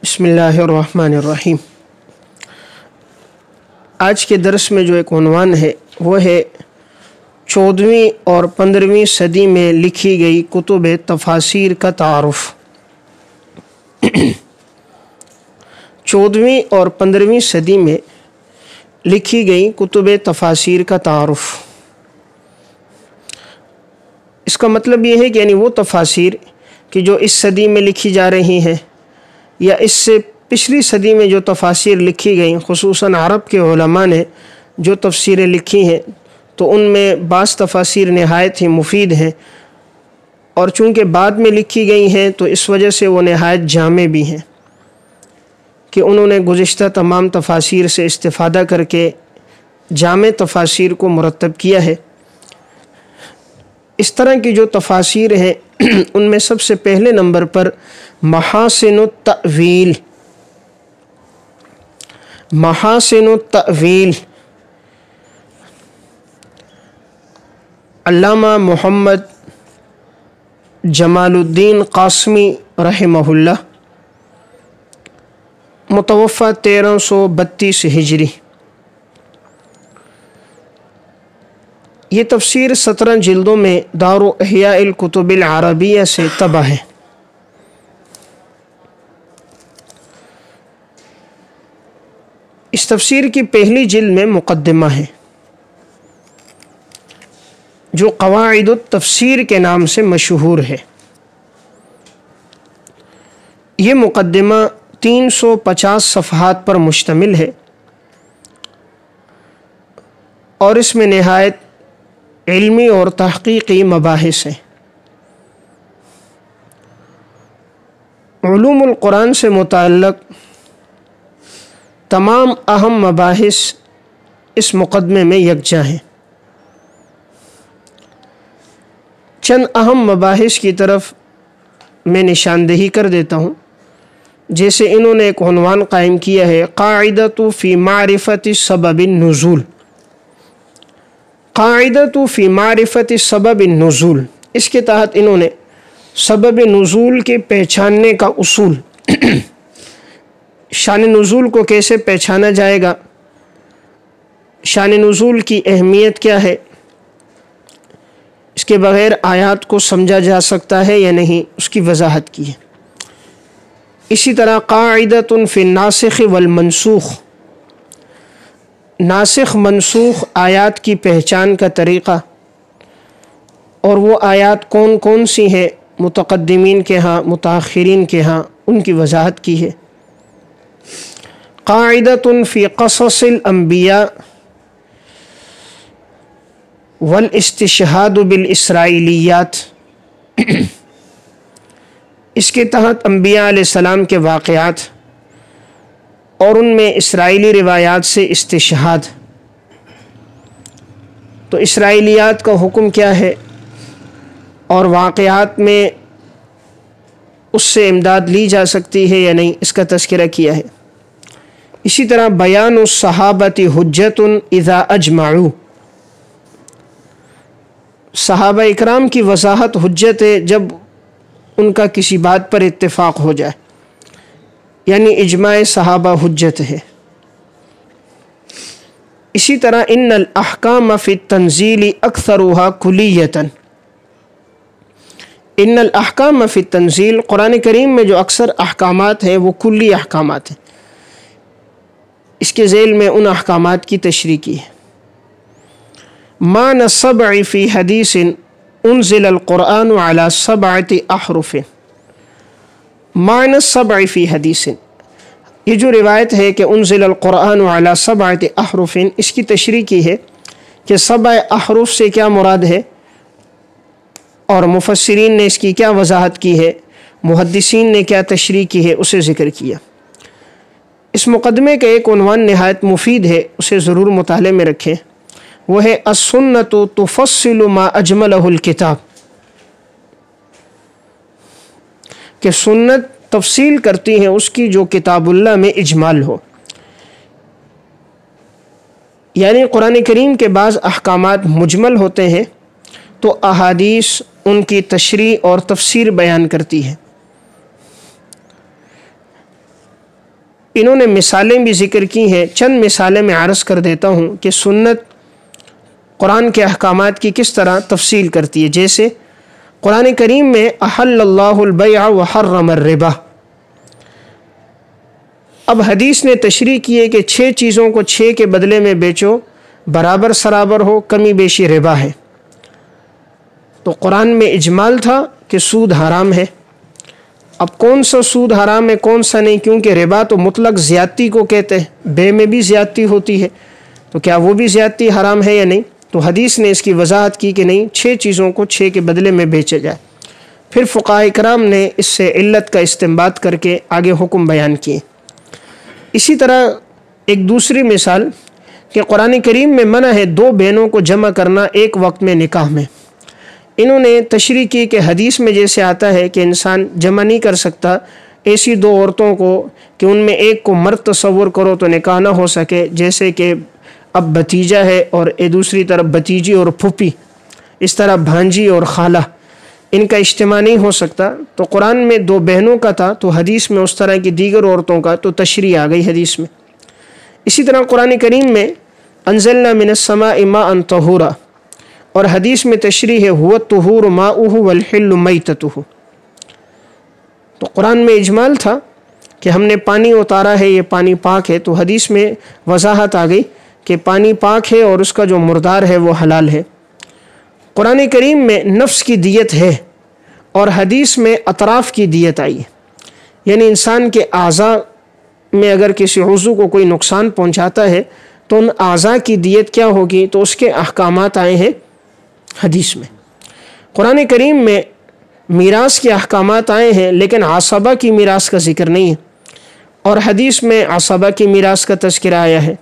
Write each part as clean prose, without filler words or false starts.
بسم اللہ الرحمن الرحیم۔ آج کے درس میں جو ایک عنوان ہے وہ ہے 14ویں اور 15ویں صدی میں لکھی گئی کتب تفاسیر کا تعارف۔ 14ویں اور 15ویں صدی میں لکھی گئی کتب تفاسیر کا تعارف۔ اس کا مطلب یہ ہے کہ یعنی وہ تفاسیر کہ جو اس صدی میں لکھی جا رہی ہیں یا اس سے پچھلی صدی میں جو تفاسیر لکھی گئیں، خصوصاً عرب کے علماء نے جو تفسیریں لکھی ہیں تو ان میں بعض تفاسیر نہایت ہی مفید ہیں، اور چونکہ بعد میں لکھی گئی ہیں تو اس وجہ سے وہ نہایت جامع بھی ہیں کہ انہوں نے گزشتہ تمام تفاسیر سے استفادہ کر کے جامع تفاسیر کو مرتب کیا ہے۔ اس طرح کی جو تفاسیر ہیں ان میں سب سے پہلے نمبر پر محاسن التأویل، محاسن التأویل علامہ محمد جمال قاسمی رحمہ اللہ، متوفی 1332 ہجری۔ یہ تفسیر 17 جلدوں میں دار احیاء الکتب العربیہ سے طبع ہے۔ اس تفسیر کی پہلی جلد میں مقدمہ ہے جو قواعد التفسیر کے نام سے مشہور ہے۔ یہ مقدمہ 350 صفحات پر مشتمل ہے اور اس میں نہایت علمی اور تحقیقی مباحث ہیں۔ علوم القرآن سے متعلق تمام اہم مباحث اس مقدمے میں یکجا ہیں۔ چند اہم مباحث کی طرف میں نشاندہی کر دیتا ہوں، جیسے انہوں نے ایک عنوان قائم کیا ہے قاعدۃ فی معرفت سبب النزول، قاعدۃ فی معرفت سبب النزول۔ اس کے تحت انہوں نے سبب نزول کے پہچاننے کا اصول، شان نزول کو کیسے پہچانا جائے گا، شان نزول کی اہمیت کیا ہے، اس کے بغیر آیات کو سمجھا جا سکتا ہے یا نہیں، اس کی وضاحت کی ہے۔ اسی طرح قاعدۃ فی الناسخ والمنسوخ، ناسخ منسوخ آیات کی پہچان کا طریقہ اور وہ آیات کون کون سی ہیں متقدمین کے ہاں متاخرین کے ہاں، ان کی وضاحت کی ہے۔ قاعدۃ فی قصص الانبیاء والاستشہاد بالاسرائیلیات، اس کے تحت انبیاء علیہ السلام کے واقعات اور ان میں اسرائیلی روایات سے استشہاد، تو اسرائیلیات کا حکم کیا ہے اور واقعات میں اس سے امداد لی جا سکتی ہے یا نہیں، اس کا تذکرہ کیا ہے۔ اسی طرح بیان الصحابۃ حجۃ اذا اجمعوا، صحابہ اکرام کی وضاحت حجت ہے جب ان کا کسی بات پر اتفاق ہو جائے، یعنی اجماع صحابہ حجت ہے۔ اسی طرح ان الاحکام فی التنزیل اکثرها کلیۃ، ان الاحکام فی التنزیل، قرآن کریم میں جو اکثر احکامات ہیں وہ کلی احکامات ہیں۔ اس کے ذیل میں ان احکامات کی تشریح کی ہے۔ معنی السبع فی حدیث انزل القرآن علی 7 احرف، معنی السبع فی حدیث، یہ جو روایت ہے کہ انزل القرآن علی 7 احرف، اس کی تشریح کی ہے کہ 7 احرف سے کیا مراد ہے اور مفسرین نے اس کی کیا وضاحت کی ہے، محدثین نے کیا تشریح کی ہے، اسے ذکر کیا۔ اس مقدمے کا ایک عنوان نہایت مفید ہے، اسے ضرور مطالعے میں رکھیں، وہ ہے السنۃ تفصل ما اجملہ الکتاب، کہ سنت تفصیل کرتی ہیں اس کی جو کتاب اللہ میں اجمال ہو، یعنی قرآن کریم کے بعض احکامات مجمل ہوتے ہیں تو احادیث ان کی تشریح اور تفسیر بیان کرتی ہے۔ انہوں نے مثالیں بھی ذکر کی ہیں، چند مثالیں میں عرض کر دیتا ہوں کہ سنت قرآن کے احکامات کی کس طرح تفصیل کرتی ہے۔ جیسے قرآن کریم میں احل اللہ البیع وحرم الربا، اب حدیث نے تشریح کی ہے کہ 6 چیزوں کو 6 کے بدلے میں بیچو، برابر سرابر ہو، کمی بیشی ربا ہے۔ تو قرآن میں اجمال تھا کہ سود حرام ہے۔ اب کون سا سود حرام ہے کون سا نہیں، کیونکہ ربا تو مطلق زیادتی کو کہتے ہیں، بے میں بھی زیادتی ہوتی ہے، تو کیا وہ بھی زیادتی حرام ہے یا نہیں؟ تو حدیث نے اس کی وضاحت کی کہ نہیں، 6 چیزوں کو 6 کے بدلے میں بیچا جائے۔ پھر فقہاء کرام نے اس سے علت کا استنباط کر کے آگے حکم بیان کیے۔ اسی طرح ایک دوسری مثال کہ قرآن کریم میں منع ہے 2 بہنوں کو جمع کرنا ایک وقت میں نکاح میں۔ انہوں نے تشریح کی کہ حدیث میں جیسے آتا ہے کہ انسان جمع نہیں کر سکتا ایسی 2 عورتوں کو کہ ان میں ایک کو مرد تصور کرو تو نکاح نہ ہو سکے، جیسے کہ اب بھتیجا ہے اور دوسری طرف بھتیجی اور پھوپھی، اس طرح بھانجی اور خالہ، ان کا اجتماع نہیں ہو سکتا۔ تو قرآن میں 2 بہنوں کا تھا، تو حدیث میں اس طرح کی دیگر عورتوں کا تو تشریح آ گئی حدیث میں۔ اسی طرح قرآن کریم میں انزلنا من السماء ماء طہورا، اور حدیث میں تشریح ہے هو الطہور ماؤہ والحل میتتہ۔ تو قرآن میں اجمال تھا کہ ہم نے پانی اتارا ہے، یہ پانی پاک ہے، تو حدیث میں وضاحت آ گئی کہ پانی پاک ہے اور اس کا جو مردار ہے وہ حلال ہے۔ قرآن کریم میں نفس کی دیت ہے اور حدیث میں اطراف کی دیت آئی ہے، یعنی انسان کے اعضاء میں اگر کسی عضو کو کوئی نقصان پہنچاتا ہے تو ان اعضاء کی دیت کیا ہوگی، تو اس کے احکامات آئے ہیں حدیث میں۔ قرآن کریم میں میراث کے احکامات آئے ہیں لیکن عصبہ کی میراث کا ذکر نہیں ہے، اور حدیث میں عصبہ کی میراث کا تذکرہ آیا ہے۔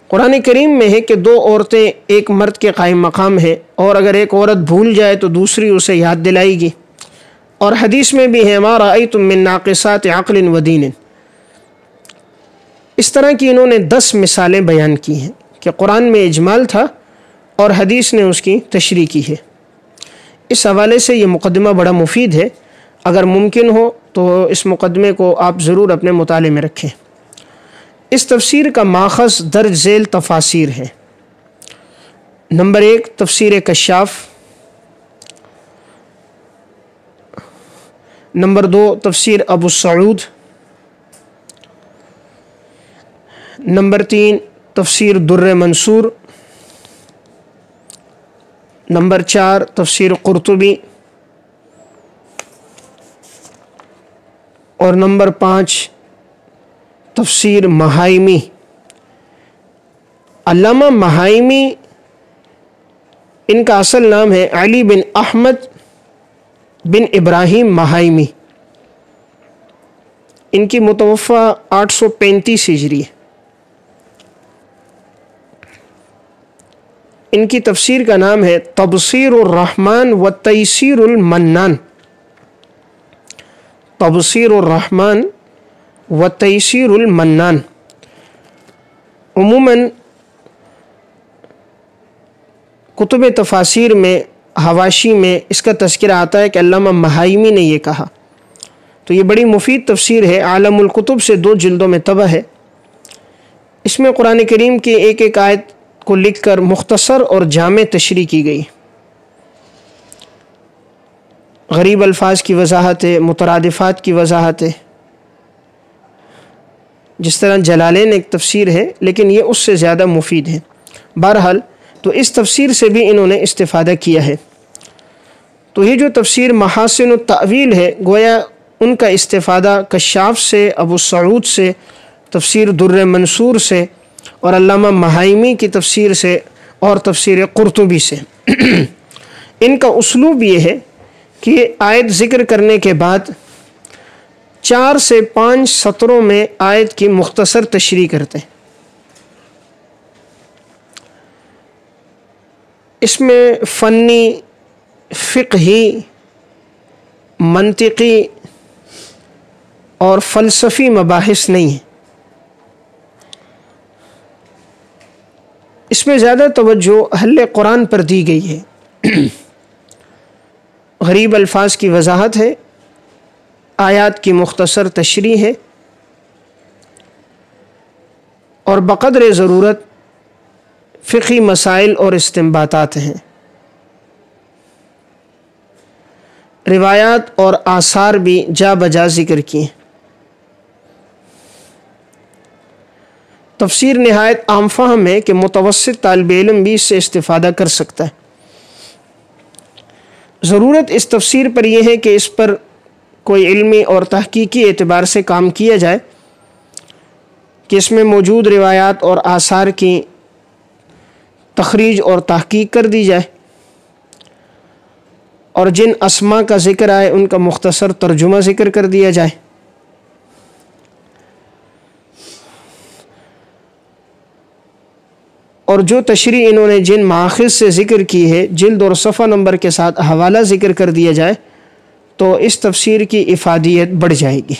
قرآن کریم میں ہے کہ 2 عورتیں ایک مرد کے قائم مقام ہے، اور اگر ایک عورت بھول جائے تو دوسری اسے یاد دلائے گی، اور حدیث میں بھی ہے ما رأیتم من ناقصات عقل و دین۔ اس طرح کی انہوں نے 10 مثالیں بیان کی ہیں کہ قرآن میں اجمال تھا اور حدیث نے اس کی تشریح کی ہے۔ اس حوالے سے یہ مقدمہ بڑا مفید ہے، اگر ممکن ہو تو اس مقدمے کو آپ ضرور اپنے مطالعے میں رکھیں۔ اس تفسیر کا ماخذ درج ذیل تفاسیر ہے۔ نمبر 1 تفسیر کشاف، نمبر 2 تفسیر ابو سعود، نمبر 3 تفسیر در منصور، نمبر 4 تفسیر قرطبی، اور نمبر 5 تفسیر محائمی۔ علامہ محائمی ان کا اصل نام ہے علی بن احمد بن ابراہیم محائمی، ان کی متوفہ 835 ہجری ہے۔ ان کی تفسیر کا نام ہے تبصیر الرحمن و تیسیر المنان، تبصیر الرحمن و تیسیر المنان۔ عموماً کتب تفاسیر میں حواشی میں اس کا تذکرہ آتا ہے کہ علامہ محائمی نے یہ کہا، تو یہ بڑی مفید تفسیر ہے، عالم الکتب سے 2 جلدوں میں طبع ہے۔ اس میں قرآن کریم کی ایک ایک آیت کو لکھ کر مختصر اور جامع تشریح کی گئی، غریب الفاظ کی وضاحت ہے، مترادفات کی وضاحت ہے، جس طرح جلالین ایک تفسیر ہے لیکن یہ اس سے زیادہ مفید ہے۔ بہرحال تو اس تفسیر سے بھی انہوں نے استفادہ کیا ہے۔ تو یہ جو تفسیر محاسن التأویل ہے، گویا ان کا استفادہ کشاف سے، ابو سعود سے، تفسیر در منصور سے، اور علامہ محائمی کی تفسیر سے، اور تفسیر قرطبی سے۔ ان کا اسلوب یہ ہے کہ آیت ذکر کرنے کے بعد 4 سے 5 سطروں میں آیت کی مختصر تشریح کرتے ہیں۔ اس میں فنی، فقہی، منطقی اور فلسفی مباحث نہیں ہیں، اس میں زیادہ توجہ اہل قرآن پر دی گئی ہے۔ غریب الفاظ کی وضاحت ہے، آیات کی مختصر تشریح ہے، اور بقدر ضرورت فقہی مسائل اور استنباطات ہیں۔ روایات اور آثار بھی جا بجا ذکر کیے۔ تفسیر نہایت عام فہم ہے کہ متوسط طالب علم بھی اس سے استفادہ کر سکتا ہے۔ ضرورت اس تفسیر پر یہ ہے کہ اس پر کوئی علمی اور تحقیقی اعتبار سے کام کیا جائے کہ اس میں موجود روایات اور آثار کی تخریج اور تحقیق کر دی جائے، اور جن اسماء کا ذکر آئے ان کا مختصر ترجمہ ذکر کر دیا جائے۔ اور جو تشریح انہوں نے جن مآخذ سے ذکر کی ہے جلد اور صفحہ نمبر کے ساتھ حوالہ ذکر کر دیا جائے تو اس تفسیر کی افادیت بڑھ جائے گی۔